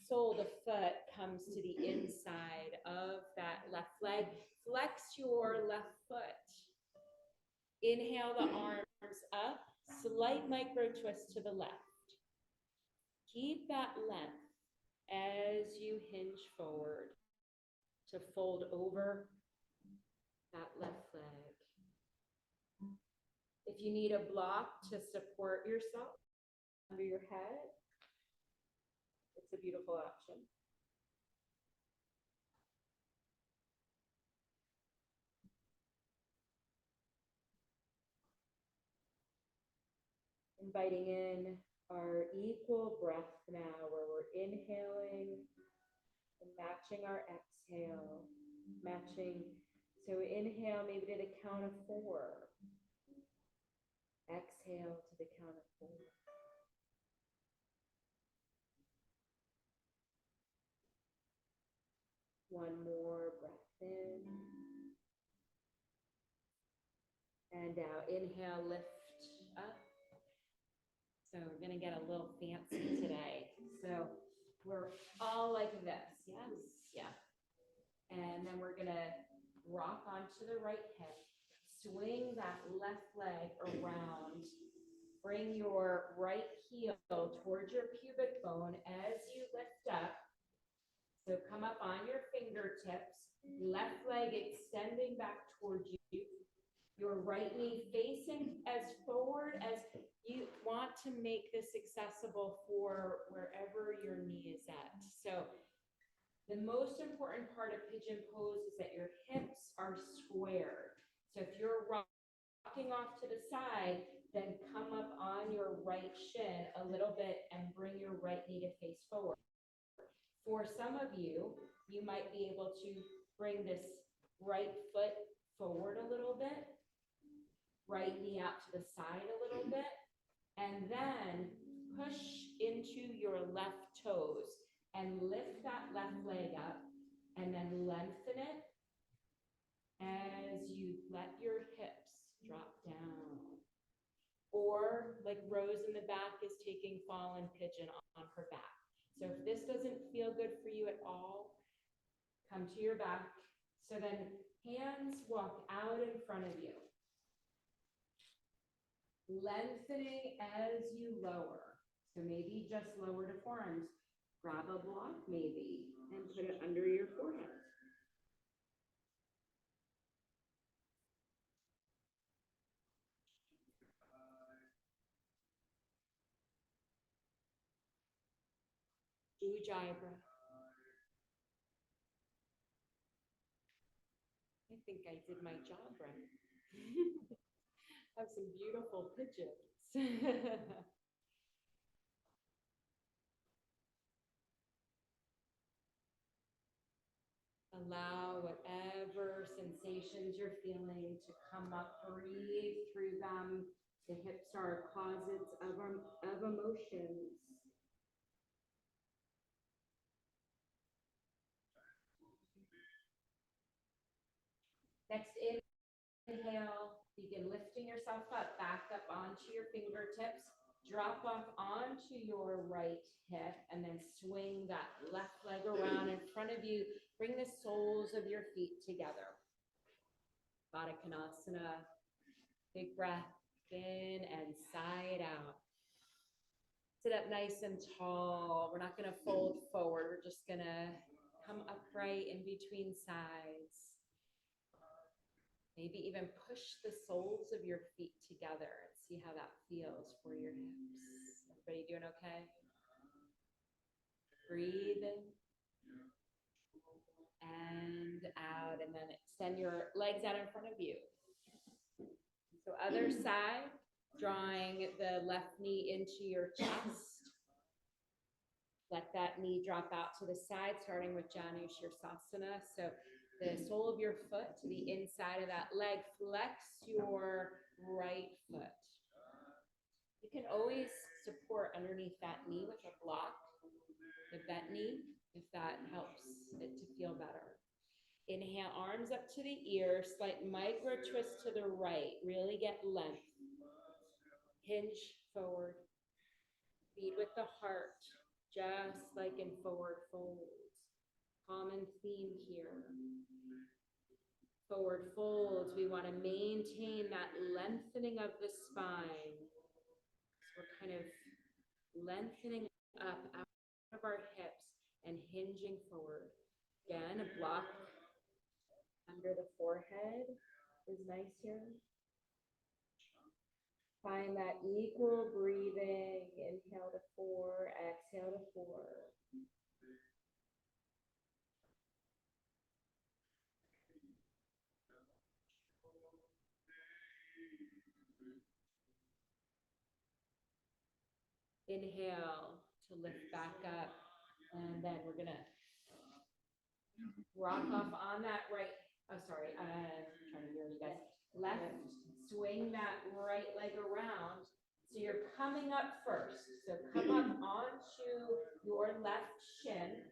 Sole of the foot comes to the inside of that left leg. Flex your left foot. Inhale the arms up. Slight micro twist to the left. Keep that length as you hinge forward to fold over that left leg. If you need a block to support yourself under your head, it's a beautiful option. Inviting in our equal breath now, where we're inhaling and matching our exhale, matching. So inhale maybe to the count of 4. Exhale to the count of 4. One more breath in. And now inhale, lift up. So we're going to get a little fancy today. So we're all like this. Yes. Yeah. And then we're going to rock onto the right hip. Swing that left leg around. Bring your right heel towards your pubic bone as you lift up. So come up on your fingertips. Left leg extending back towards you. Your right knee facing as forward as you want to make this accessible for wherever your knee is at. So the most important part of pigeon pose is that your hips are squared. So if you're rocking off to the side, then come up on your right shin a little bit and bring your right knee to face forward. For some of you, you might be able to bring this right foot forward a little bit, right knee out to the side a little bit, and then push into your left toes and lift that left leg up and then lengthen it as you let your hips drop down. or like Rose in the back is taking fallen pigeon on her back. So if this doesn't feel good for you at all, come to your back. So then hands walk out in front of you. Lengthening as you lower. So maybe just lower to forearms. Grab a block maybe and put it under your forehead. Ujjayi breath. I think I did my job right. Have some beautiful pigeons. Allow whatever sensations you're feeling to come up, breathe through them. The hips are closets of emotions. Next inhale, begin lifting yourself up, back up onto your fingertips, drop off onto your right hip, and then swing that left leg around in front of you. Bring the soles of your feet together. Baddha Konasana. Big breath in and side out. Sit up nice and tall. We're not going to fold forward. We're just going to come upright in between sides. Maybe even push the soles of your feet together and see how that feels for your hips. Everybody doing okay? Breathe in and out, and then extend your legs out in front of you. So other side, drawing the left knee into your chest. Let that knee drop out to the side, starting with Janu Sirsasana. So the sole of your foot to the inside of that leg. Flex your right foot. You can always support underneath that knee with a block, the bent knee, if that helps it to feel better. Inhale, arms up to the ear, slight micro twist to the right. Really get length. Hinge forward. Feed with the heart, just like in forward folds. Common theme here. Forward folds, we want to maintain that lengthening of the spine. So we're kind of lengthening up out of our hips and hinging forward. Again, a block under the forehead is nice here. Find that equal breathing. Inhale to 4, exhale to 4. Inhale to lift back up, and then we're gonna rock off on that right, trying to hear you guys. Left, swing that right leg around. So you're coming up first. So come up onto your left shin,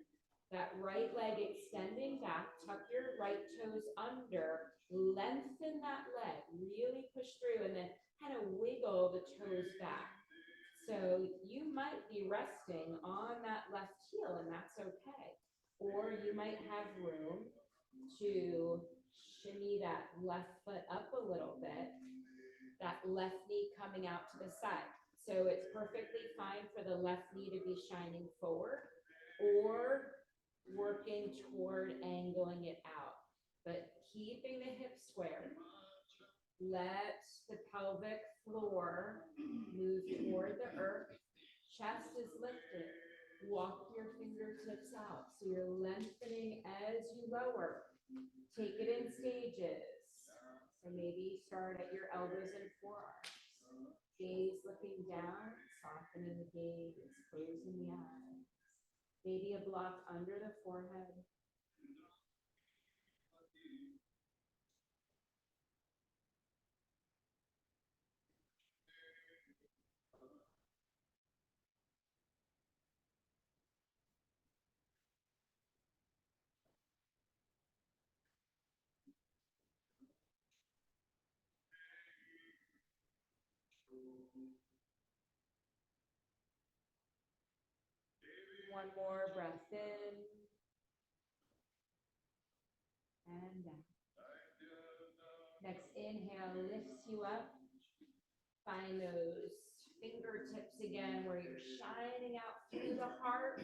that right leg extending back, tuck your right toes under, lengthen that leg, really push through, and then kind of wiggle the toes back. So you might be resting on that left heel, and that's okay. Or you might have room to shimmy that left foot up a little bit, that left knee coming out to the side. So it's perfectly fine for the left knee to be shining forward or working toward angling it out, but keeping the hips square. Let the pelvic floor move toward the earth. Chest is lifted. Walk your fingertips out. So you're lengthening as you lower. Take it in stages. So maybe start at your elbows and forearms. Gaze looking down, softening the gaze, closing the eyes. Maybe a block under the forehead. One more breath in. And down. Next inhale lifts you up. Find those fingertips again where you're shining out through the heart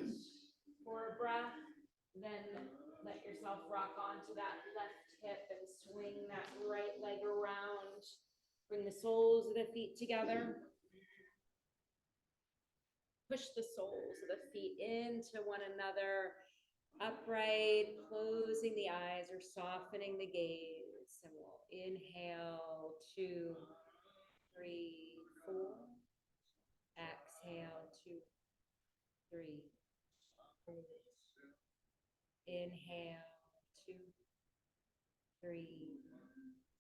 for a breath. Then let yourself rock onto that left hip and swing that right leg around. Bring the soles of the feet together. Push the soles of the feet into one another. Upright, closing the eyes or softening the gaze. And we'll inhale, 2, 3, 4. Exhale, 2, 3, 4. Inhale, 2, 3,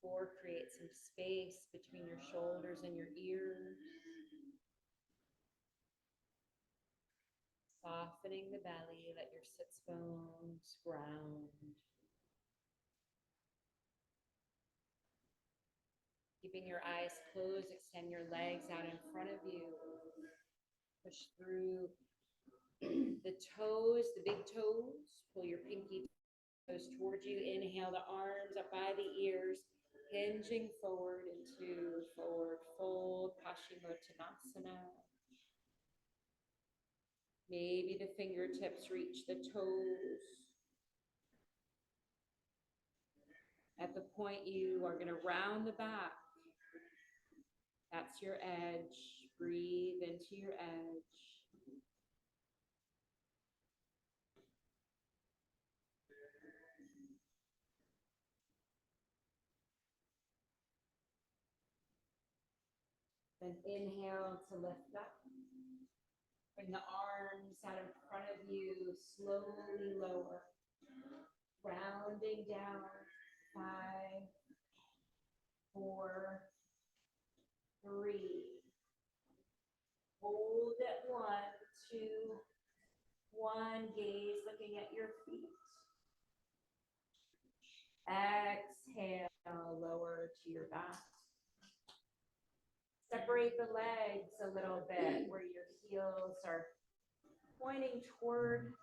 4. Create some space between your shoulders and your ears. Softening the belly, let your sits bones ground. Keeping your eyes closed, extend your legs out in front of you. Push through the toes, the big toes. Pull your pinky toes towards you. Inhale the arms up by the ears, hinging forward into forward fold, Paschimottanasana. Maybe the fingertips reach the toes. At the point, you are going to round the back. That's your edge. Breathe into your edge. Then inhale to lift up. Bring the arms out in front of you, slowly lower. Rounding down, 5, 4, 3. Hold at 1, 2, 1. Gaze looking at your feet. Exhale, lower to your back. Separate the legs a little bit where your heels are pointing toward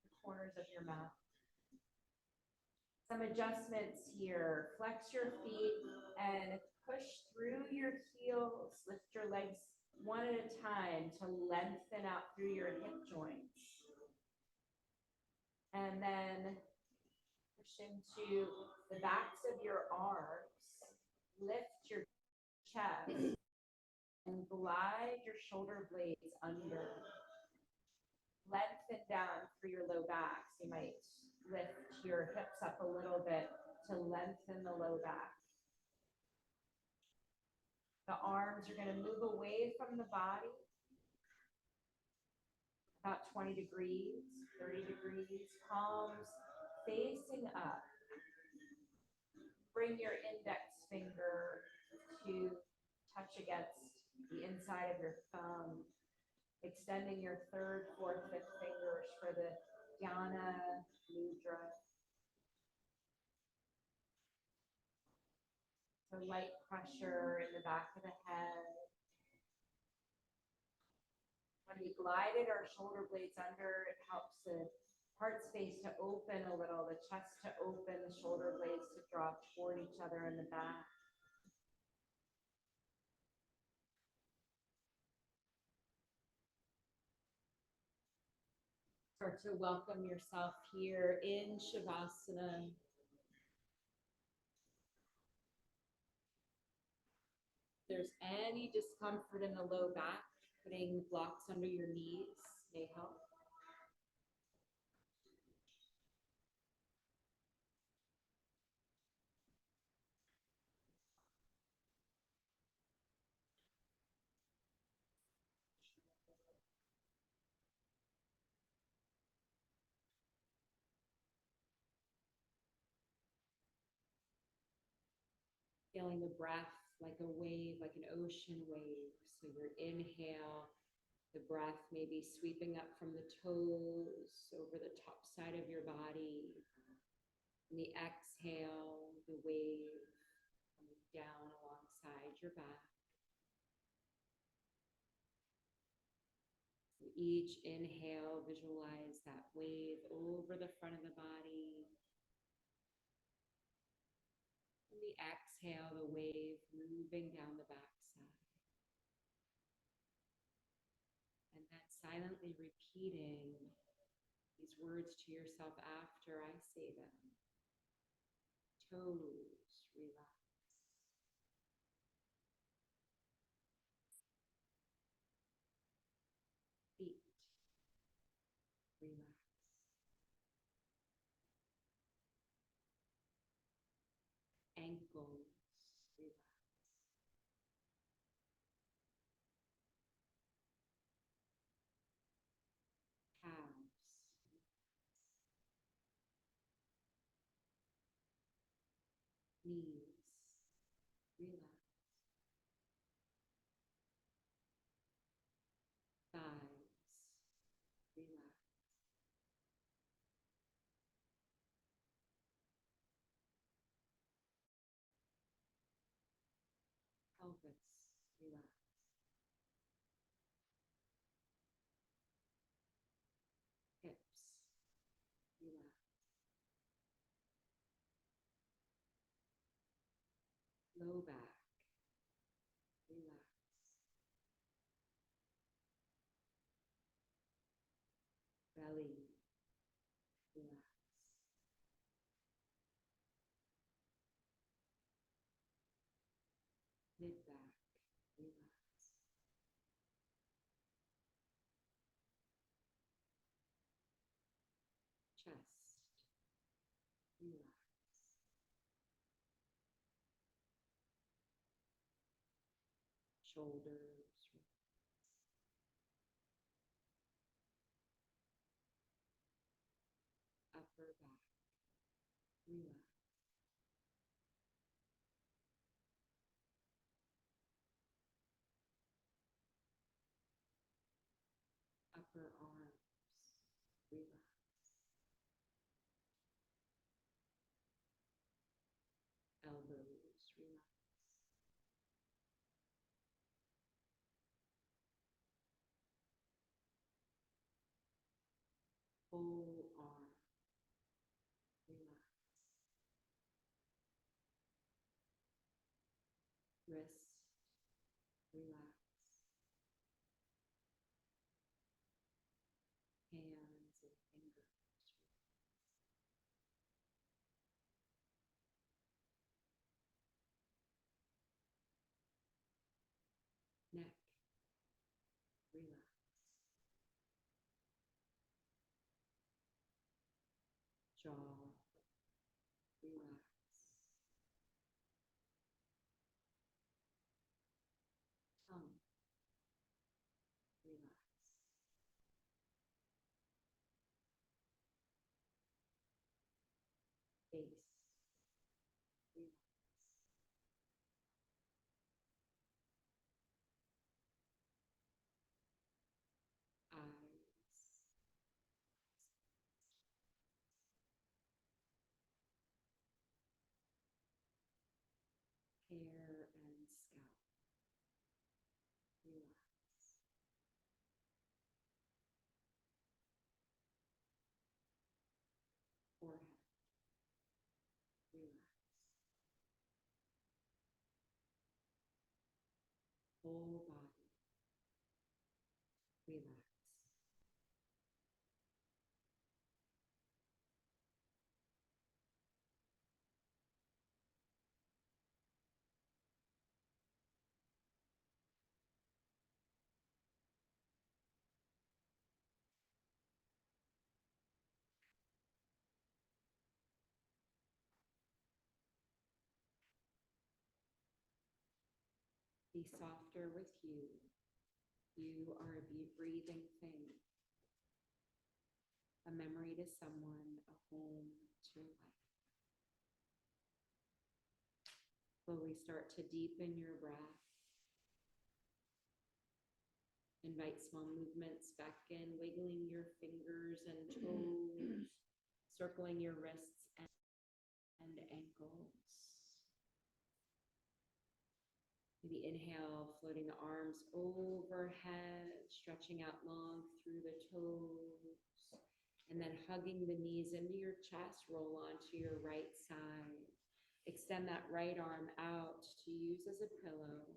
the corners of your mat. Some adjustments here. Flex your feet and push through your heels. Lift your legs one at a time to lengthen out through your hip joints. And then push into the backs of your arms. Lift your chest and glide your shoulder blades under. Lengthen down through your low back. So you might lift your hips up a little bit to lengthen the low back. The arms are going to move away from the body about 20 degrees, 30 degrees, palms facing up. Bring your index finger to touch against the inside of your thumb, extending your 3rd, 4th, 5th fingers for the Dhyana Mudra. So light pressure in the back of the head. When we glided our shoulder blades under, it helps the heart space to open a little, the chest to open, the shoulder blades to draw toward each other in the back. Start to welcome yourself here in Shavasana. If there's any discomfort in the low back, putting blocks under your knees may help. Feeling the breath like a wave, like an ocean wave. So your inhale, the breath may be sweeping up from the toes over the top side of your body. And the exhale, the wave coming down alongside your back. each inhale, visualize that wave over the front of the body. And the exhale, the wave moving down the backside. And then silently repeating these words to yourself after I say them. Toes, relax. Feet, relax. Ankles, relax. Calves, knees, relax. Thighs, relax. Pelvis, relax. Hips, relax. Low back, relax. Belly, relax. Mid back, relax. Chest, relax. Shoulders, upper back, relax. Upper arms, relax. Elbows, relax. Whole arm, relax. Wrist, relax. Hands and fingers, neck, relax. Jaw, relax. Tongue, relax. Face, relax. Eyes, hair and scalp, relax. Forehead, relax. Whole body, relax. Be softer with you. You are a breathing thing. A memory to someone, a home to life. Slowly start to deepen your breath. Invite small movements back in, wiggling your fingers and toes, circling your wrists and ankles. Maybe inhale, floating the arms overhead, stretching out long through the toes, and then hugging the knees into your chest, roll onto your right side. Extend that right arm out to use as a pillow.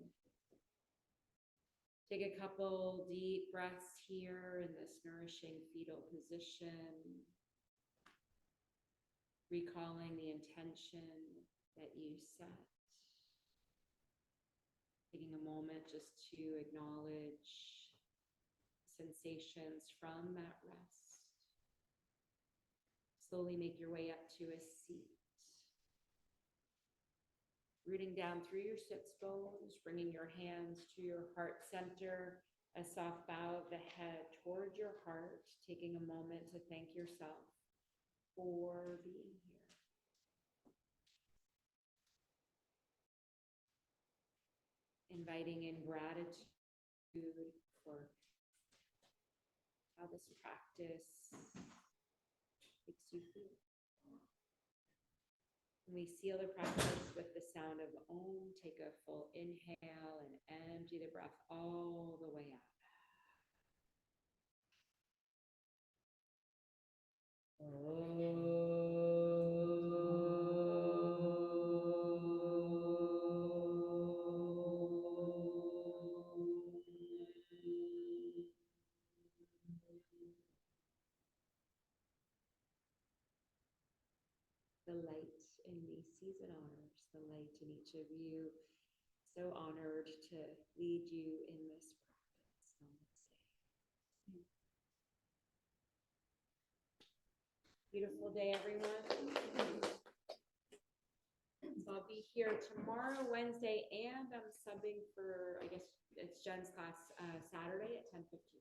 Take a couple deep breaths here in this nourishing fetal position, recalling the intention that you set. Taking a moment just to acknowledge sensations from that rest. Slowly make your way up to a seat. Rooting down through your sits bones, bringing your hands to your heart center, a soft bow of the head toward your heart, taking a moment to thank yourself for being here. Inviting in gratitude for how this practice makes you feel. And we seal the practice with the sound of Om. Take a full inhale and empty the breath all the way out. The light in me sees and honors the light in each of you. So honored to lead you in this practice. Namaste. Beautiful day, everyone. So I'll be here tomorrow, Wednesday, and I'm subbing for, I guess it's Jen's class, Saturday at 10:15.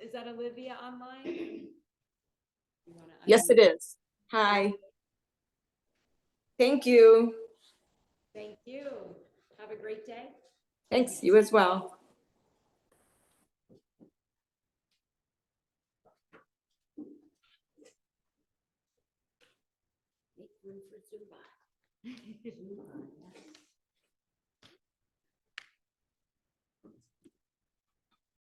Is that Olivia online? Yes, it is. Hi. Thank you. Thank you. Have a great day. Thanks, you as well. Make room for Zumba.